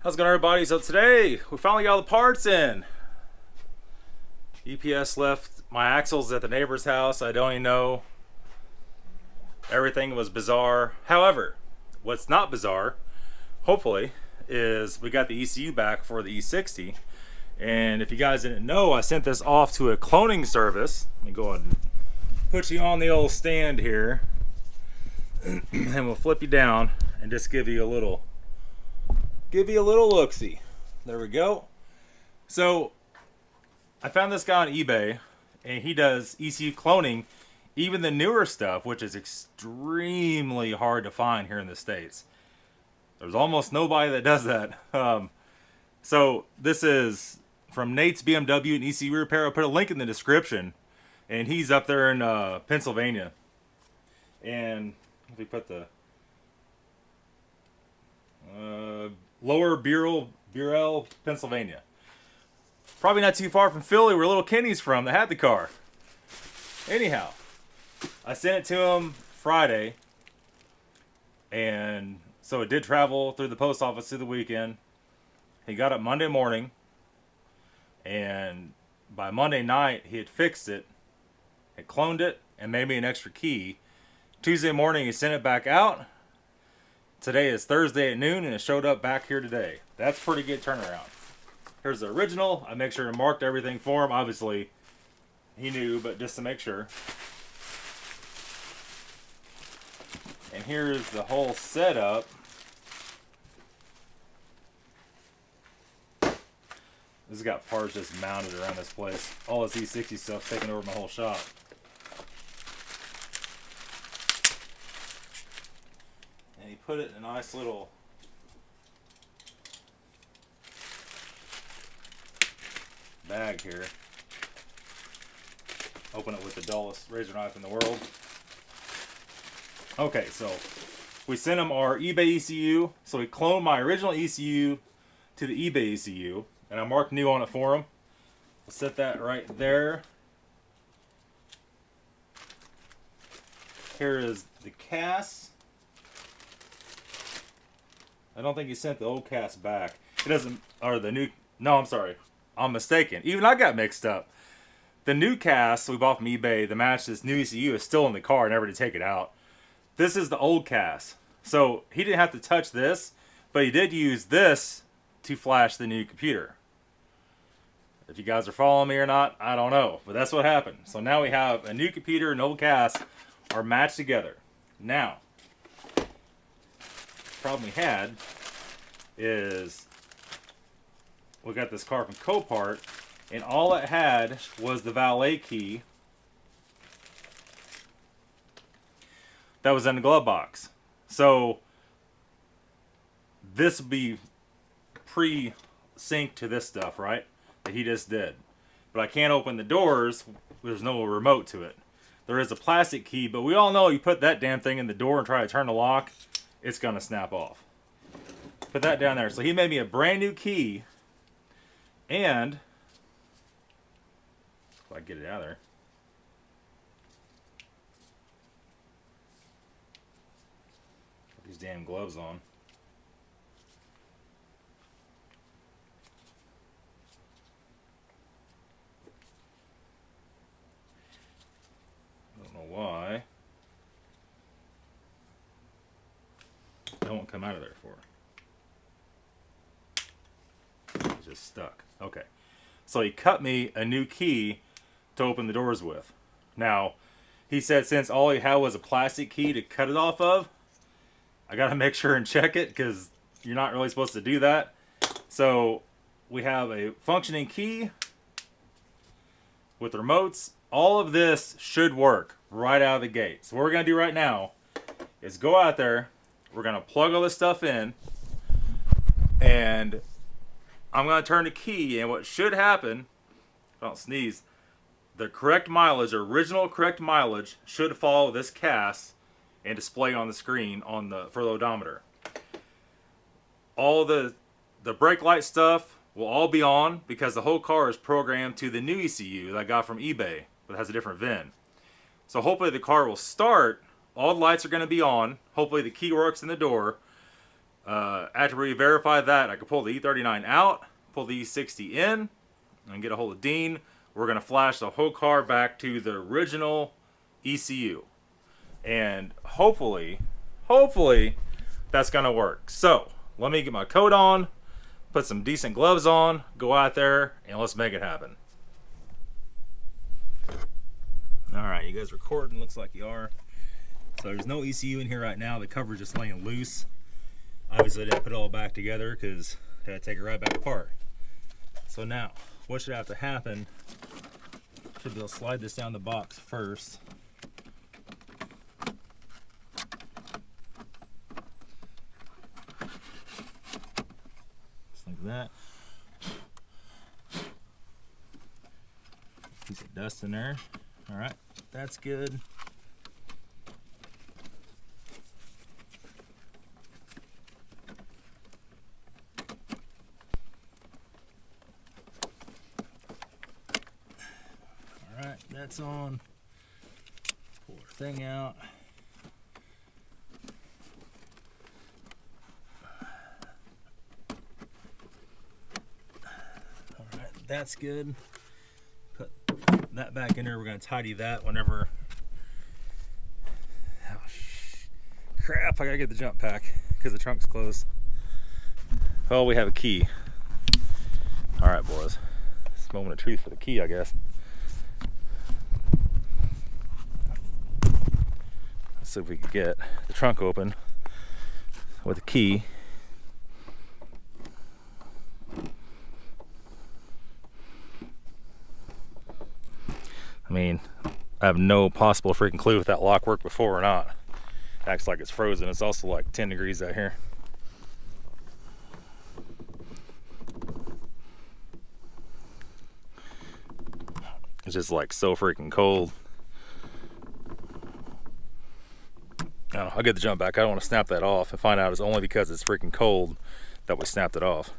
How's it going, everybody? So today we finally got all the parts in. UPS left my axles at the neighbor's house. I don't even know. Everything was bizarre. However, what's not bizarre, hopefully, is we got the ECU back for the E60. And if you guys didn't know, I sent this off to a cloning service. Let me go ahead and put you on the old stand here. And we'll flip you down and just give you a little look-see. There we go. So I found this guy on eBay, and he does ECU cloning, even the newer stuff, which is extremely hard to find here in the States. There's almost nobody that does that. So this is from Nate's BMW and ECU Repair. I'll put a link in the description, and he's up there in Pennsylvania. And if we put the Lower Burrell, Pennsylvania. Probably not too far from Philly, where little Kenny's from that had the car. Anyhow, I sent it to him Friday, and so it did travel through the post office through the weekend. He got up Monday morning, and by Monday night he had fixed it, had cloned it, and made me an extra key. Tuesday morning he sent it back out. Today is Thursday at noon, and it showed up back here today. That's pretty good turnaround. Here's the original. I make sure to mark everything for him. Obviously, he knew, but just to make sure. And here's the whole setup. This has got parts just mounted around this place. All this E60 stuff taking over my whole shop. And he put it in a nice little bag here. Open it with the dullest razor knife in the world. Okay, so we sent him our eBay ECU. So we cloned my original ECU to the eBay ECU, and I marked new on it for him. We'll set that right there. Here is the cast. I don't think he sent the old cast back. It doesn't, or the new, no, I'm sorry. I'm mistaken. Even I got mixed up. The new cast we bought from eBay to match this new ECU is still in the car, never to take it out. This is the old cast. So he didn't have to touch this, but he did use this to flash the new computer. If you guys are following me or not, I don't know. But that's what happened. So now we have a new computer and old cast are matched together. Now, problem we had is we got this car from Copart, and all it had was the valet key that was in the glove box. So this would be pre-synced to this stuff, right, that he just did. But I can't open the doors. There's no remote to it. There is a plastic key, but we all know you put that damn thing in the door and try to turn the lock, it's gonna snap off. Put that down there. So he made me a brand new key, and if I get it out of there, put these damn gloves on. I don't know why. It won't come out of there for. It's just stuck. Okay. So he cut me a new key to open the doors with. Now, he said since all he had was a plastic key to cut it off of, I got to make sure and check it because you're not really supposed to do that. So we have a functioning key with remotes. All of this should work right out of the gate. So what we're going to do right now is go out there. We're going to plug all this stuff in, and I'm going to turn the key, and what should happen, don't sneeze, the correct mileage, original correct mileage, should follow this cast and display on the screen on the for the odometer. All the brake light stuff will all be on because the whole car is programmed to the new ECU that I got from eBay, but it has a different VIN. So hopefully the car will start, all the lights are going to be on, hopefully the key works in the door, After we verify that, I can pull the E39 out, pull the E60 in, and get a hold of Dean. We're going to flash the whole car back to the original ECU. And hopefully that's going to work. So, let me get my coat on, put some decent gloves on, go out there, and let's make it happen. Alright, you guys recording? Looks like you are. So there's no ECU in here right now. The cover's just laying loose. Obviously I didn't put it all back together because I had to take it right back apart. So now, what should have to happen? Should be able to slide this down the box first. Just like that. Piece of dust in there. Alright, that's good. Alright, that's on. Pull our thing out. Alright, that's good. Put that back in there. We're going to tidy that whenever. Oh, crap, I got to get the jump pack because the trunk's closed. Oh, we have a key. Alright, boys. It's a moment of truth for the key, I guess. Let's see if we can get the trunk open with a key. I mean, I have no possible freaking clue if that lock worked before or not. It acts like it's frozen. It's also like 10 degrees out here. It's just like so freaking cold. I don't know, I'll get the jump back. I don't want to snap that off and find out it's only because it's freaking cold that we snapped it off.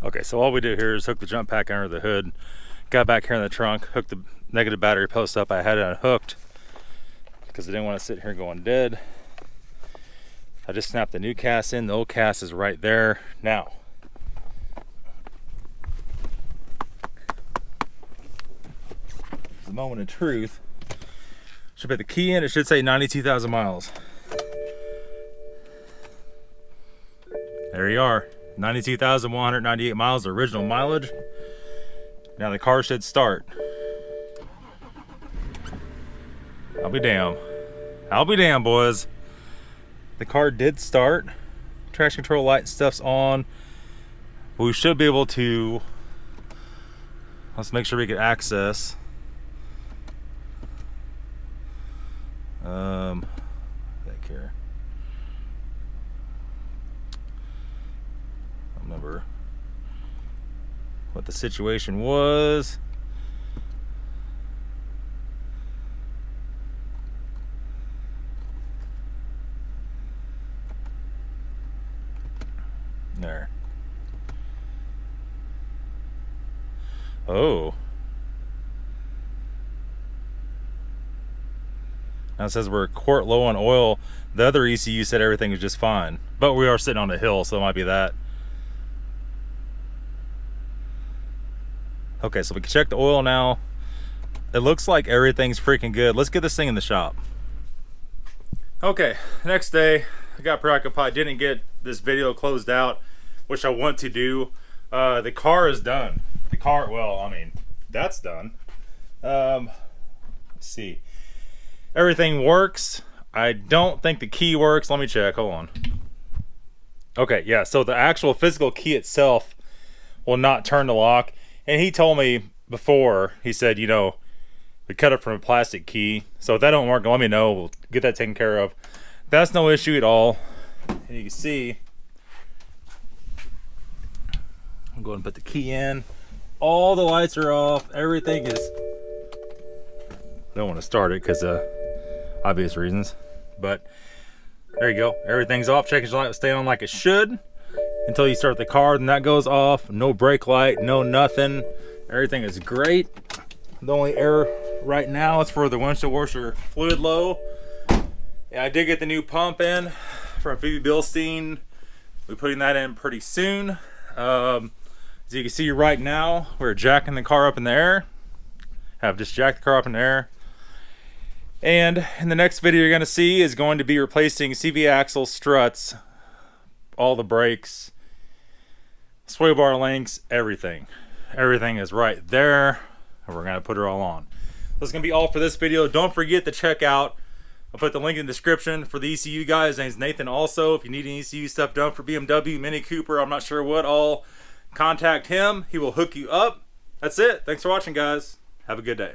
Okay, so all we do here is hook the jump pack under the hood. Got back here in the trunk, hooked the negative battery post up. I had it unhooked because I didn't want to sit here going dead. I just snapped the new cast in. The old cast is right there. Now, the moment of truth. Should put the key in. It should say 92,000 miles. There you are. 92,198 miles, the original mileage. Now the car should start. I'll be damned. I'll be damned, boys. The car did start. Traction control light and stuff's on. We should be able to. Let's make sure we can access. Back here. I remember what the situation was. There. Oh. Now it says we're a quart low on oil. The other ECU said everything was just fine. But we are sitting on a hill, so it might be that. Okay, so we can check the oil now. It looks like everything's freaking good. Let's get this thing in the shop. Okay, next day, I got preoccupied. Didn't get this video closed out, which I want to do. The car is done. The car, well, I mean, that's done. Let's see. Everything works. I don't think the key works. Let me check. Hold on. Okay, yeah, so the actual physical key itself will not turn the lock. And he told me before, he said, you know, we cut it from a plastic key. So if that don't work, let me know. We'll get that taken care of. That's no issue at all. And you can see, I'm going to put the key in. All the lights are off. Everything is, I don't want to start it because obvious reasons. But there you go. Everything's off. Check your light will stay on like it should until you start the car. Then that goes off. No brake light. No nothing. Everything is great. The only error right now is for the windshield washer fluid low. Yeah, I did get the new pump in from Phoebe Bilstein. We're putting that in pretty soon. As you can see right now, we're jacking the car up in the air. Have just jacked the car up in the air. And in the next video you're going to see is going to be replacing CV axle, struts, all the brakes, sway bar links, everything. Everything is right there, and we're going to put it all on. That's going to be all for this video. Don't forget to check out, I'll put the link in the description for the ECU guy. His name's Nathan also. If you need any ECU stuff done for BMW, Mini Cooper, I'm not sure what all, contact him. He will hook you up. That's it. Thanks for watching, guys. Have a good day.